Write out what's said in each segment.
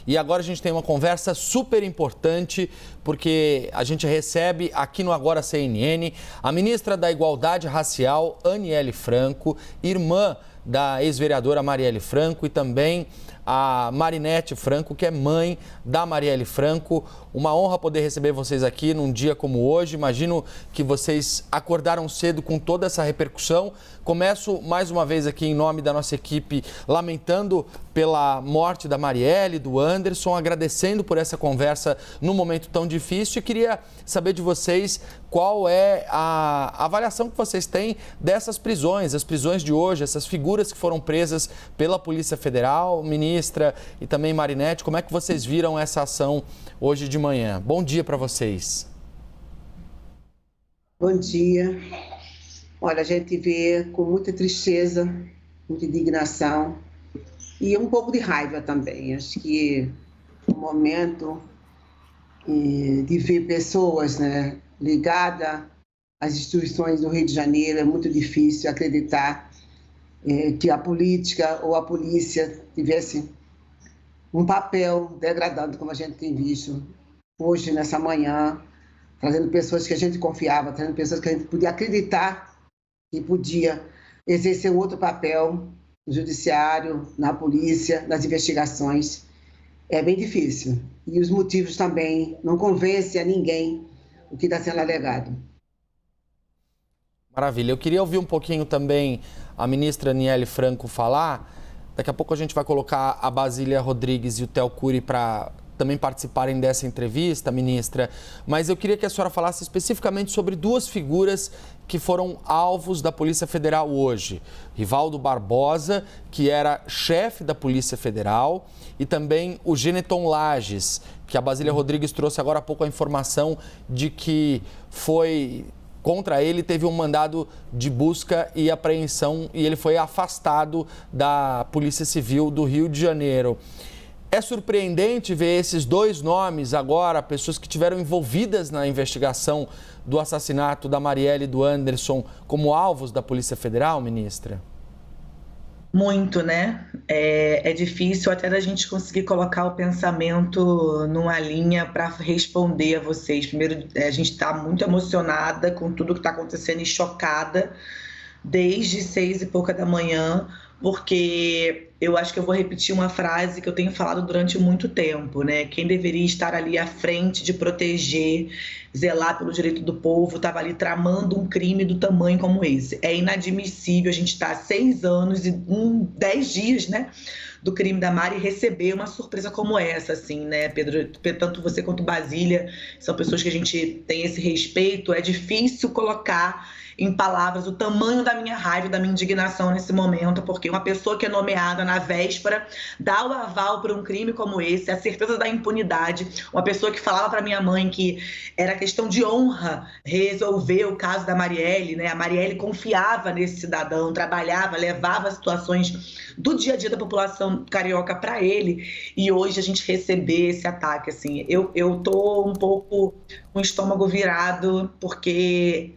E agora a gente tem uma conversa super importante, porque a gente recebe aqui no Agora CNN a ministra da Igualdade Racial, Aniele Franco, irmã da ex-vereadora Marielle Franco, e também a Marinete Franco, que é mãe da Marielle Franco. Uma honra poder receber vocês aqui num dia como hoje. Imagino que vocês acordaram cedo com toda essa repercussão. Começo mais uma vez aqui em nome da nossa equipe, lamentando pela morte da Marielle, do Anderson, agradecendo por essa conversa num momento tão difícil, e queria saber de vocês qual é a avaliação que vocês têm dessas prisões, as prisões de hoje, essas figuras que foram presas pela Polícia Federal, ministra, e também Marinete. Como é que vocês viram essa ação hoje de manhã? Bom dia para vocês. Bom dia. Olha, a gente vê com muita tristeza, muita indignação e um pouco de raiva também. Acho que o momento de ver pessoas, né, ligadas às instituições do Rio de Janeiro, é muito difícil acreditar que a política ou a polícia tivesse um papel degradando, como a gente tem visto hoje, nessa manhã, trazendo pessoas que a gente confiava, trazendo pessoas que a gente podia acreditar que podia exercer outro papel no judiciário, na polícia, nas investigações. É bem difícil. E os motivos também não convencem a ninguém o que está sendo alegado. Maravilha. Eu queria ouvir um pouquinho também a ministra Aniele Franco falar. Daqui a pouco a gente vai colocar a Basília Rodrigues e o Theo Cury para também participarem dessa entrevista, ministra. Mas eu queria que a senhora falasse especificamente sobre duas figuras que foram alvos da Polícia Federal hoje. Rivaldo Barbosa, que era chefe da Polícia Federal, e também o Geneton Lages, que a Basília Rodrigues trouxe agora há pouco a informação de que contra ele teve um mandado de busca e apreensão e ele foi afastado da Polícia Civil do Rio de Janeiro. É surpreendente ver esses dois nomes agora, pessoas que estiveram envolvidas na investigação do assassinato da Marielle e do Anderson, como alvos da Polícia Federal, ministra? Muito, né? É difícil até da gente conseguir colocar o pensamento numa linha para responder a vocês. Primeiro, a gente está muito emocionada com tudo que está acontecendo e chocada desde 6h pouca da manhã, porque eu acho que eu vou repetir uma frase que eu tenho falado durante muito tempo, né? Quem deveria estar ali à frente de proteger, zelar pelo direito do povo, estava ali tramando um crime do tamanho como esse. É inadmissível a gente estar há 6 anos e 10 dias, né, do crime da Mari, e receber uma surpresa como essa, assim, né, Pedro? Tanto você quanto Basília são pessoas que a gente tem esse respeito. É difícil colocar em palavras o tamanho da minha raiva, da minha indignação nesse momento, porque uma pessoa que é nomeada na véspera dá o aval para um crime como esse, a certeza da impunidade, uma pessoa que falava para minha mãe que era questão de honra resolver o caso da Marielle, né? A Marielle confiava nesse cidadão, trabalhava, levava situações do dia a dia da população carioca para ele, e hoje a gente receber esse ataque, assim, eu tô um pouco com o estômago virado, porque,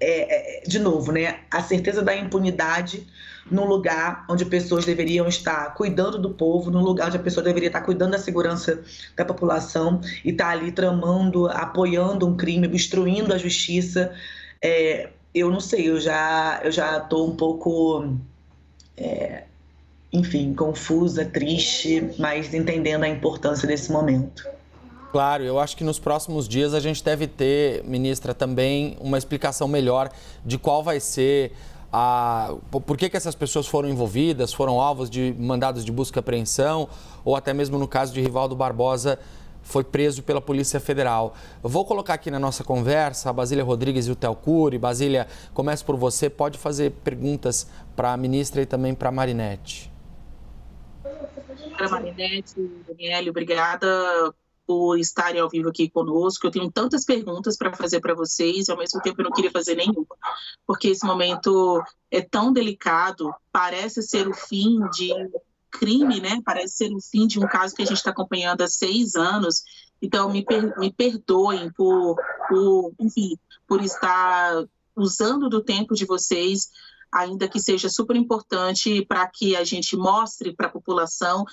de novo, né, a certeza da impunidade num lugar onde pessoas deveriam estar cuidando do povo, num lugar onde a pessoa deveria estar cuidando da segurança da população e tá ali tramando, apoiando um crime, obstruindo a justiça. Eu não sei, eu já tô um pouco, enfim, confusa, triste, mas entendendo a importância desse momento. Claro, eu acho que nos próximos dias a gente deve ter, ministra, também uma explicação melhor de qual vai ser por que essas pessoas foram envolvidas, foram alvos de mandados de busca e apreensão, ou até mesmo no caso de Rivaldo Barbosa, foi preso pela Polícia Federal. Eu vou colocar aqui na nossa conversa a Basília Rodrigues e o Theo Cury. Basília, começo por você, pode fazer perguntas para a ministra e também para a Marinete. Para Marinete, Daniele, obrigada por estarem ao vivo aqui conosco. Eu tenho tantas perguntas para fazer para vocês e, ao mesmo tempo, eu não queria fazer nenhuma, porque esse momento é tão delicado, parece ser o fim de um crime, né? Parece ser o fim de um caso que a gente está acompanhando há 6 anos. Então, me perdoem por estar usando do tempo de vocês ainda que seja super importante para que a gente mostre para a população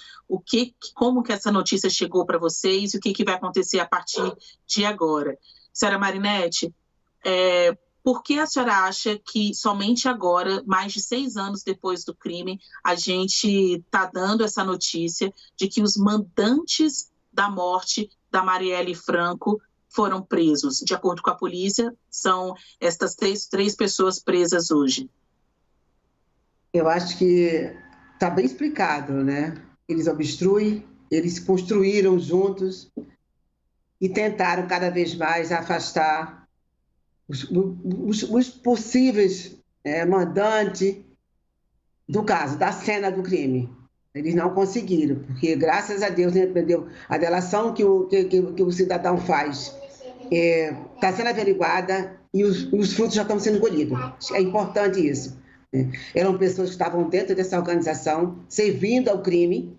como que essa notícia chegou para vocês e o que vai acontecer a partir de agora. Senhora Marinete, por que a senhora acha que somente agora, mais de 6 anos depois do crime, a gente está dando essa notícia de que os mandantes da morte da Marielle Franco foram presos? De acordo com a polícia, são estas três pessoas presas hoje. Eu acho que está bem explicado, né? Eles obstruem, eles construíram juntos e tentaram cada vez mais afastar os possíveis mandantes do caso, da cena do crime. Eles não conseguiram, porque, graças a Deus, entendeu? A delação que o cidadão faz está sendo averiguada e os frutos já estão sendo colhidos. É importante isso. Eram pessoas que estavam dentro dessa organização, servindo ao crime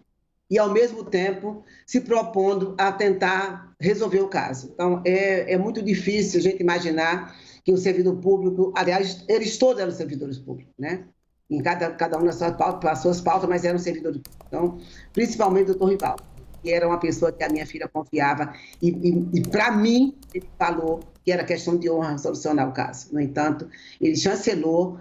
e, ao mesmo tempo, se propondo a tentar resolver o caso. Então, é muito difícil a gente imaginar que um servidor público, aliás, eles todos eram servidores públicos, né? Em cada um nas suas pautas, mas eram servidores públicos. Então, principalmente o doutor Rivaldo, que era uma pessoa que a minha filha confiava e para mim, ele falou que era questão de honra solucionar o caso. No entanto, ele chancelou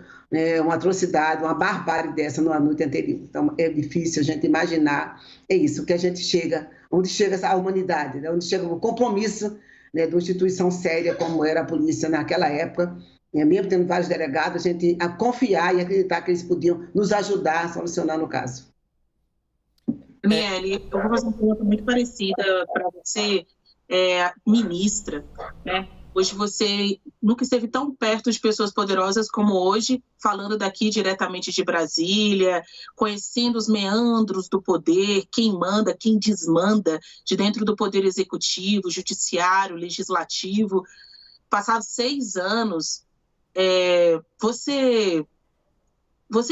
uma atrocidade, uma barbárie dessa na noite anterior. Então, é difícil a gente imaginar, é isso, que a gente chega, onde chega a humanidade, né? Onde chega o compromisso, né, de uma instituição séria como era a polícia naquela época, mesmo tendo vários delegados, a gente a confiar e acreditar que eles podiam nos ajudar a solucionar o caso. Daniele, eu vou fazer uma pergunta muito parecida para você, ministra, né? Hoje você nunca esteve tão perto de pessoas poderosas como hoje, falando daqui diretamente de Brasília, conhecendo os meandros do poder, quem manda, quem desmanda, de dentro do poder executivo, judiciário, legislativo. Passados 6 anos, você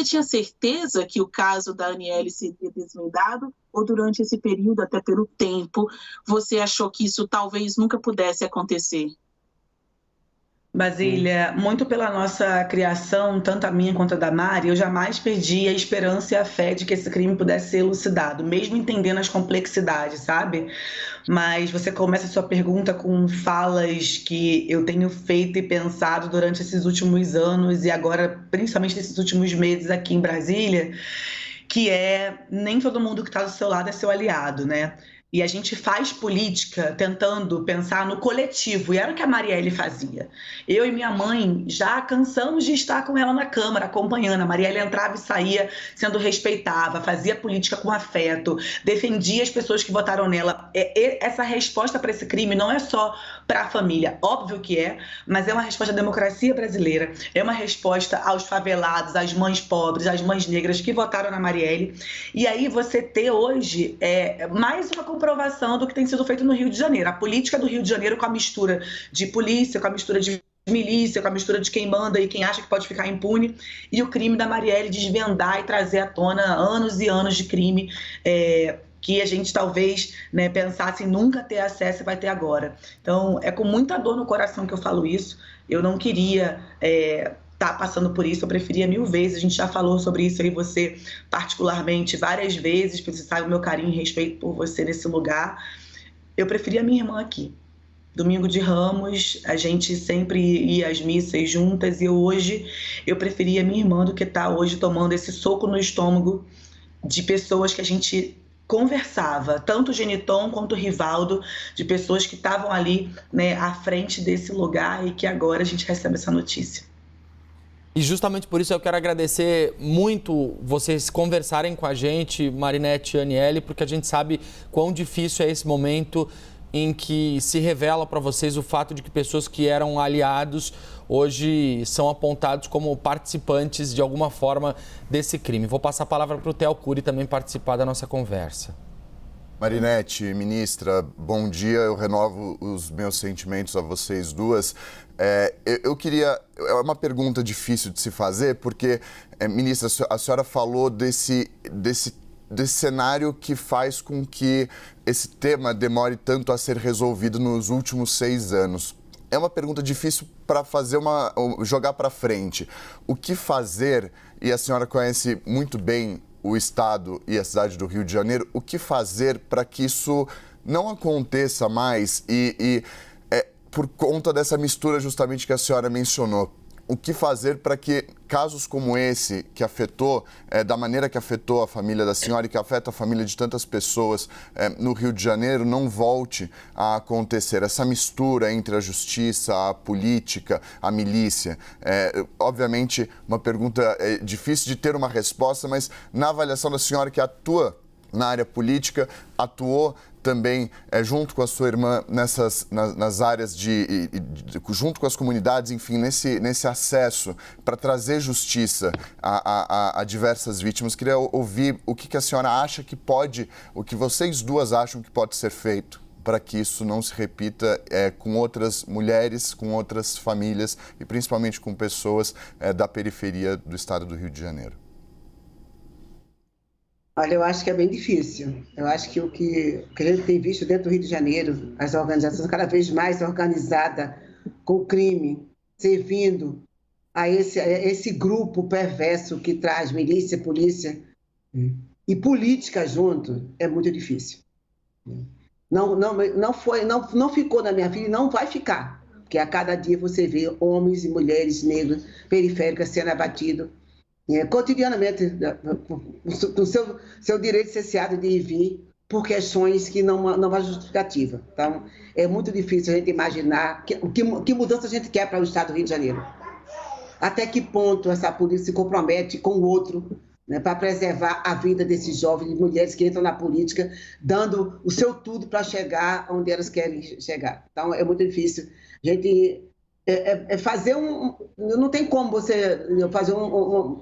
tinha certeza que o caso da Aniele seria desvendado? Ou durante esse período, até pelo tempo, você achou que isso talvez nunca pudesse acontecer? Basília, muito pela nossa criação, tanto a minha quanto a da Mari, eu jamais perdi a esperança e a fé de que esse crime pudesse ser elucidado, mesmo entendendo as complexidades, sabe? Mas você começa a sua pergunta com falas que eu tenho feito e pensado durante esses últimos anos e agora, principalmente nesses últimos meses aqui em Brasília, que nem todo mundo que está do seu lado é seu aliado, né? E a gente faz política tentando pensar no coletivo, e era o que a Marielle fazia. Eu e minha mãe já cansamos de estar com ela na Câmara, acompanhando. A Marielle entrava e saía sendo respeitada, fazia política com afeto, defendia as pessoas que votaram nela. Essa resposta para esse crime não é só para a família, óbvio que mas é uma resposta à democracia brasileira, é uma resposta aos favelados, às mães pobres, às mães negras que votaram na Marielle. E aí você ter hoje mais uma comprovação do que tem sido feito no Rio de Janeiro. A política do Rio de Janeiro com a mistura de polícia, com a mistura de milícia, com a mistura de quem manda e quem acha que pode ficar impune, e o crime da Marielle desvendar e trazer à tona anos e anos de crime que a gente talvez pensasse em nunca ter acesso e vai ter agora. Então, é com muita dor no coração que eu falo isso. Eu não queria estar passando por isso, eu preferia 1000 vezes. A gente já falou sobre isso aí, você particularmente, várias vezes, porque você sabe o meu carinho e respeito por você nesse lugar. Eu preferia a minha irmã aqui. Domingo de Ramos, a gente sempre ia às missas juntas e hoje eu preferia a minha irmã do que estar hoje tomando esse soco no estômago de pessoas que a gente conversava, tanto o Geniton quanto o Rivaldo, de pessoas que estavam ali à frente desse lugar e que agora a gente recebe essa notícia. E justamente por isso eu quero agradecer muito vocês conversarem com a gente, Marinete e Aniele, porque a gente sabe quão difícil é esse momento em que se revela para vocês o fato de que pessoas que eram aliados hoje são apontados como participantes de alguma forma desse crime. Vou passar a palavra para o Theo Cury também participar da nossa conversa. Marinete, ministra, bom dia. Eu renovo os meus sentimentos a vocês duas. Eu queria... É uma pergunta difícil de se fazer, porque, ministra, a senhora falou desse cenário que faz com que esse tema demore tanto a ser resolvido nos últimos 6 anos. é uma pergunta difícil para jogar para frente. O que fazer, e a senhora conhece muito bem o estado e a cidade do Rio de Janeiro, o que fazer para que isso não aconteça mais por conta dessa mistura justamente que a senhora mencionou? O que fazer para que casos como esse, que afetou, da maneira que afetou a família da senhora e que afeta a família de tantas pessoas no Rio de Janeiro, não volte a acontecer? Essa mistura entre a justiça, a política, a milícia. Obviamente, uma pergunta difícil de ter uma resposta, mas na avaliação da senhora que atua na área política, atuou também junto com a sua irmã nas áreas junto com as comunidades, enfim, nesse acesso para trazer justiça a diversas vítimas. Queria ouvir o que a senhora acha que pode, o que vocês duas acham que pode ser feito para que isso não se repita com outras mulheres, com outras famílias e principalmente com pessoas da periferia do estado do Rio de Janeiro. Olha, eu acho que é bem difícil. Eu acho que o que a gente tem visto dentro do Rio de Janeiro, as organizações cada vez mais organizadas com o crime, servindo a esse grupo perverso que traz milícia, polícia e política junto, é muito difícil. Não ficou na minha vida e não vai ficar, porque a cada dia você vê homens e mulheres negras periféricas sendo abatidos cotidianamente, no seu direito cesseado de ir e vir, por questões que não há justificativa. Então, é muito difícil a gente imaginar que mudança a gente quer para o estado do Rio de Janeiro. Até que ponto essa polícia se compromete com o outro, né, para preservar a vida desses jovens e mulheres que entram na política, dando o seu tudo para chegar onde elas querem chegar. Então, é muito difícil. A gente... fazer não tem como você fazer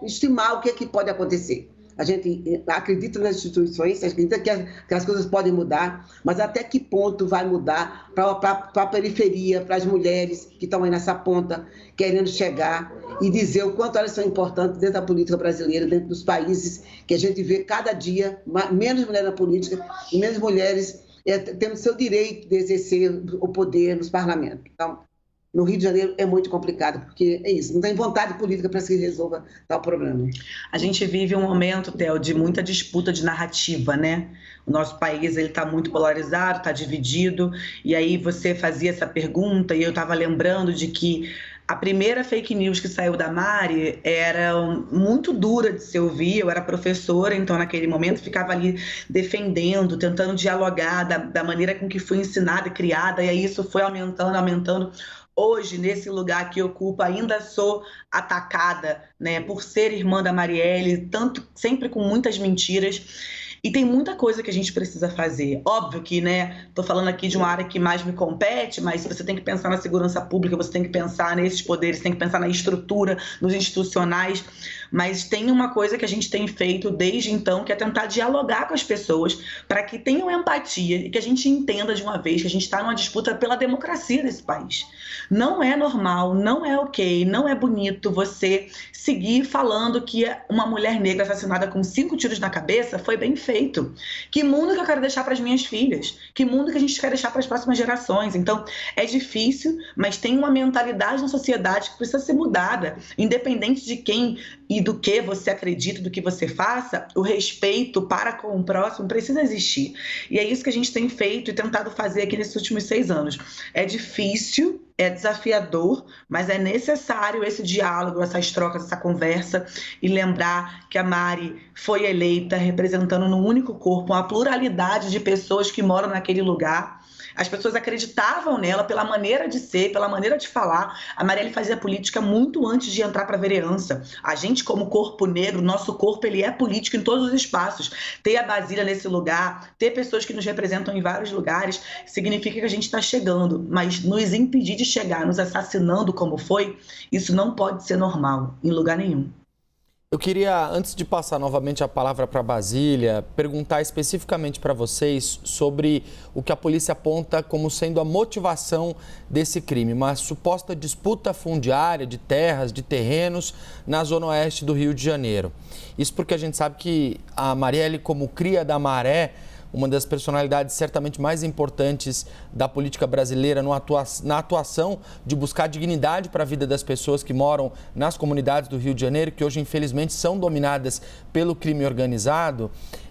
estimar o que pode acontecer. A gente acredita nas instituições, acredita que as coisas podem mudar, mas até que ponto vai mudar para a periferia, para as mulheres que estão aí nessa ponta, querendo chegar e dizer o quanto elas são importantes dentro da política brasileira, dentro dos países que a gente vê cada dia menos mulheres na política e menos mulheres tendo seu direito de exercer o poder nos parlamentos. Então, no Rio de Janeiro é muito complicado, porque é isso, não tem vontade política para que se resolva tal problema. A gente vive um momento, Theo, de muita disputa de narrativa, né? O nosso país está muito polarizado, está dividido, e aí você fazia essa pergunta e eu estava lembrando de que a primeira fake news que saiu da Mari era muito dura de se ouvir. Eu era professora, então naquele momento ficava ali defendendo, tentando dialogar da maneira com que fui ensinada e criada, e aí isso foi aumentando. Hoje, nesse lugar que ocupo, ainda sou atacada, né, por ser irmã da Marielle, sempre com muitas mentiras. E tem muita coisa que a gente precisa fazer. Óbvio que, né, tô falando aqui de uma área que mais me compete, mas você tem que pensar na segurança pública, você tem que pensar nesses poderes, tem que pensar na estrutura, nos institucionais. Mas tem uma coisa que a gente tem feito desde então, que é tentar dialogar com as pessoas para que tenham empatia e que a gente entenda de uma vez que a gente está numa disputa pela democracia desse país. Não é normal, não é ok, não é bonito você seguir falando que uma mulher negra assassinada com 5 tiros na cabeça foi bem feito. Que mundo que eu quero deixar para as minhas filhas? Que mundo que a gente quer deixar para as próximas gerações? Então, é difícil, mas tem uma mentalidade na sociedade que precisa ser mudada. Independente de quem e do que você acredita, do que você faça, o respeito para com o próximo precisa existir. E é isso que a gente tem feito e tentado fazer aqui nesses últimos 6 anos. É difícil, é desafiador, mas é necessário esse diálogo, essas trocas, essa conversa, e lembrar que a Mari foi eleita representando num único corpo uma pluralidade de pessoas que moram naquele lugar. As pessoas acreditavam nela pela maneira de ser, pela maneira de falar. A Marielle fazia política muito antes de entrar para a vereança. A gente, como corpo negro, nosso corpo ele é político em todos os espaços. Ter a Basília nesse lugar, ter pessoas que nos representam em vários lugares, significa que a gente está chegando. Mas nos impedir de chegar, nos assassinando como foi, isso não pode ser normal, em lugar nenhum. Eu queria, antes de passar novamente a palavra para Basília, perguntar especificamente para vocês sobre o que a polícia aponta como sendo a motivação desse crime, uma suposta disputa fundiária de terras, de terrenos na zona oeste do Rio de Janeiro. Isso porque a gente sabe que a Marielle, como cria da Maré, uma das personalidades certamente mais importantes da política brasileira na atuação de buscar dignidade para a vida das pessoas que moram nas comunidades do Rio de Janeiro, que hoje, infelizmente, são dominadas pelo crime organizado.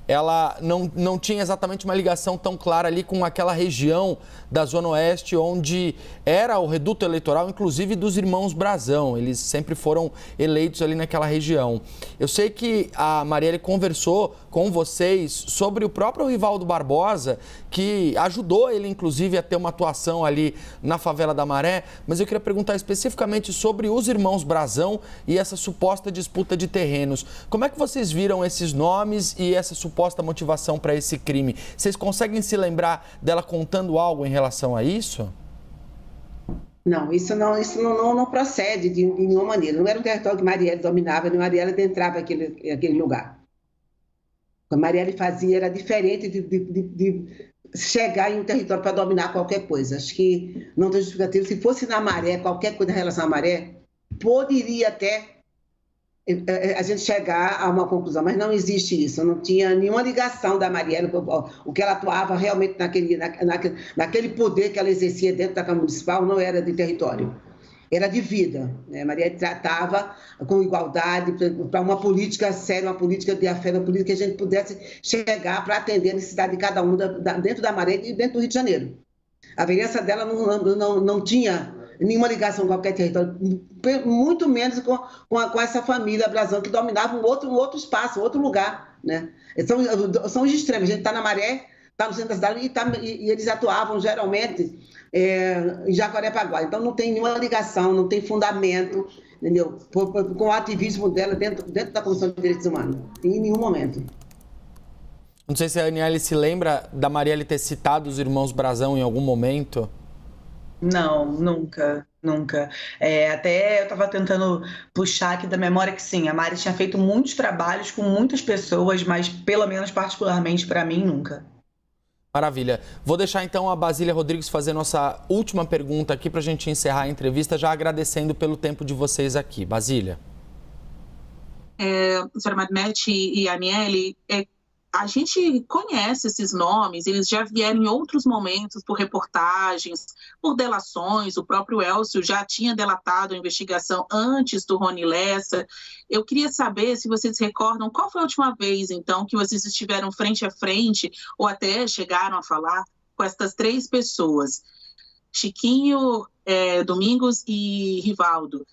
Ela não tinha exatamente uma ligação tão clara ali com aquela região da Zona Oeste, onde era o reduto eleitoral, inclusive dos irmãos Brazão. Eles sempre foram eleitos ali naquela região. Eu sei que a Marielle conversou com vocês sobre o próprio Rivaldo Barbosa, que ajudou ele, inclusive, a ter uma atuação ali na favela da Maré, mas eu queria perguntar especificamente sobre os irmãos Brazão e essa suposta disputa de terrenos. Como é que vocês viram esses nomes e essa suposta motivação para esse crime? Vocês conseguem se lembrar dela contando algo em relação a isso? Não, isso não procede de nenhuma maneira. Não era um território que Marielle dominava, nem Marielle adentrava aquele lugar. O que a Marielle fazia era diferente de chegar em um território para dominar qualquer coisa. Acho que não tem justificativo. Se fosse na Maré, qualquer coisa em relação à Maré, poderia até a gente chegar a uma conclusão, mas não existe isso. Não tinha nenhuma ligação da Marielle, o que ela atuava realmente naquele poder que ela exercia dentro da Câmara Municipal não era de território, era de vida, né? Marielle tratava com igualdade para uma política séria, uma política de afeto, uma política que a gente pudesse chegar para atender a necessidade de cada um dentro da Maré e dentro do Rio de Janeiro. A vereança dela não tinha nenhuma ligação com qualquer território, muito menos com essa família Brazão que dominava um outro espaço, um outro lugar, né? São os extremos. A gente está na Maré, está no centro da cidade e eles atuavam geralmente em Jacarepaguá. Então não tem nenhuma ligação, não tem fundamento, entendeu? Com o ativismo dela dentro da Comissão de Direitos Humanos, em nenhum momento. Não sei se a Aniele se lembra da Marielle ter citado os irmãos Brazão em algum momento. Não, nunca. Até eu estava tentando puxar aqui da memória que sim, a Mari tinha feito muitos trabalhos com muitas pessoas, mas pelo menos particularmente para mim, nunca. Maravilha. Vou deixar então a Basília Rodrigues fazer nossa última pergunta aqui para a gente encerrar a entrevista, já agradecendo pelo tempo de vocês aqui. Basília. Senhora Marinette e Aniele, a gente conhece esses nomes, eles já vieram em outros momentos por reportagens, por delações, o próprio Elcio já tinha delatado a investigação antes do Rony Lessa. Eu queria saber se vocês recordam qual foi a última vez, então, que vocês estiveram frente a frente ou até chegaram a falar com essas três pessoas, Chiquinho, Domingos e Rivaldo.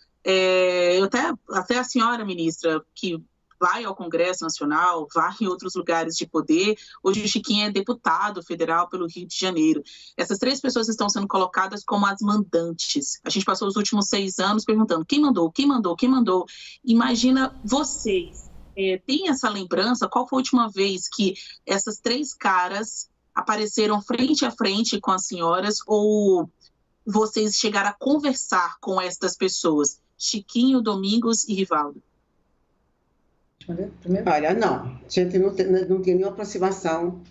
Até a senhora, ministra, que vai ao Congresso Nacional, vai em outros lugares de poder. Hoje o Chiquinho é deputado federal pelo Rio de Janeiro. Essas três pessoas estão sendo colocadas como as mandantes. A gente passou os últimos 6 anos perguntando quem mandou. Imagina vocês, tem essa lembrança? Qual foi a última vez que essas três caras apareceram frente a frente com as senhoras ou vocês chegaram a conversar com estas pessoas? Chiquinho, Domingos e Rivaldo. Olha, não. A gente não tinha nenhuma aproximação,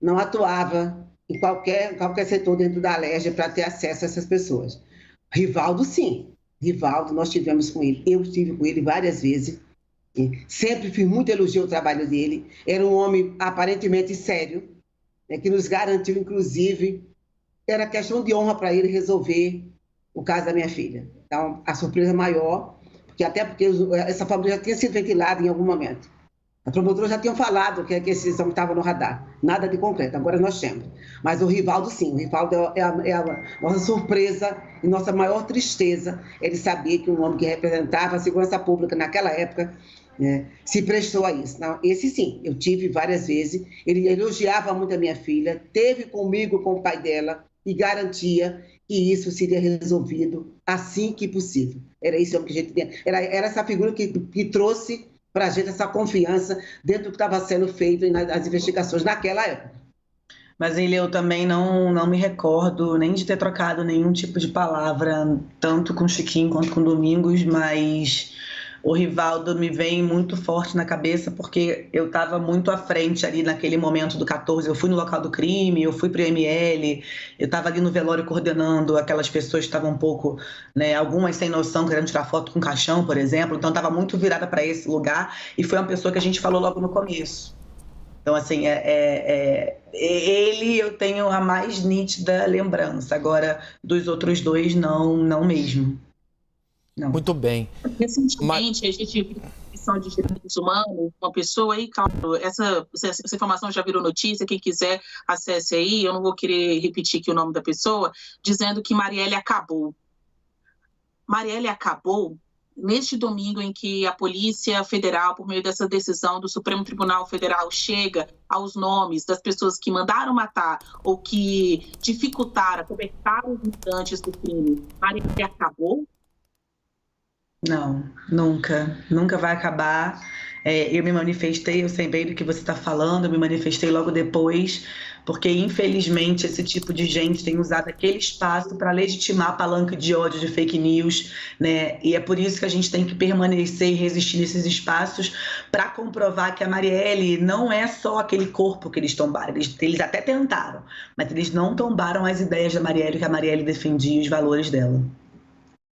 não atuava em qualquer setor dentro da Alerj para ter acesso a essas pessoas. Rivaldo, sim. Rivaldo, nós tivemos com ele. Eu estive com ele várias vezes. Sempre fiz muito elogio ao trabalho dele. Era um homem aparentemente sério, que nos garantiu, inclusive, era questão de honra para ele resolver o caso da minha filha. Então, a surpresa maior... Até porque essa família já tinha sido ventilada em algum momento. A promotora já tinha falado que esse homem estava no radar. Nada de concreto, agora nós temos. Mas o Rivaldo, sim. O Rivaldo é a nossa surpresa e nossa maior tristeza. Ele sabia que um homem que representava a segurança pública naquela época se prestou a isso. Então, esse, sim, eu tive várias vezes. Ele elogiava muito a minha filha, teve comigo, com o pai dela, e garantia que isso seria resolvido assim que possível. Era isso que a gente tinha. Era essa figura que trouxe para a gente essa confiança dentro do que estava sendo feito nas investigações naquela época. Mas eu também não me recordo nem de ter trocado nenhum tipo de palavra, tanto com o Chiquinho quanto com o Domingos, mas o Rivaldo me vem muito forte na cabeça porque eu estava muito à frente ali naquele momento do 14, eu fui no local do crime, eu fui para o ML, eu estava ali no velório coordenando aquelas pessoas que estavam um pouco, algumas sem noção, querendo tirar foto com caixão, por exemplo, então estava muito virada para esse lugar e foi uma pessoa que a gente falou logo no começo. Então, assim, ele eu tenho a mais nítida lembrança. Agora, dos outros dois, não mesmo. Não. Muito bem. Recentemente, a gente viu questão de direitos humanos, uma pessoa aí, claro, essa informação já virou notícia, quem quiser acesse aí, eu não vou querer repetir aqui o nome da pessoa, dizendo que Marielle acabou. Marielle acabou neste domingo em que a Polícia Federal, por meio dessa decisão do Supremo Tribunal Federal, chega aos nomes das pessoas que mandaram matar ou que dificultaram, cobertaram os militantes do crime. Marielle acabou? Não, nunca vai acabar. Eu me manifestei, eu sei bem do que você está falando, eu me manifestei logo depois, porque infelizmente esse tipo de gente tem usado aquele espaço para legitimar a palanca de ódio, de fake news, né? E é por isso que a gente tem que permanecer e resistir nesses espaços para comprovar que a Marielle não é só aquele corpo que eles tombaram, eles até tentaram, mas eles não tombaram as ideias da Marielle, que a Marielle defendia, os valores dela.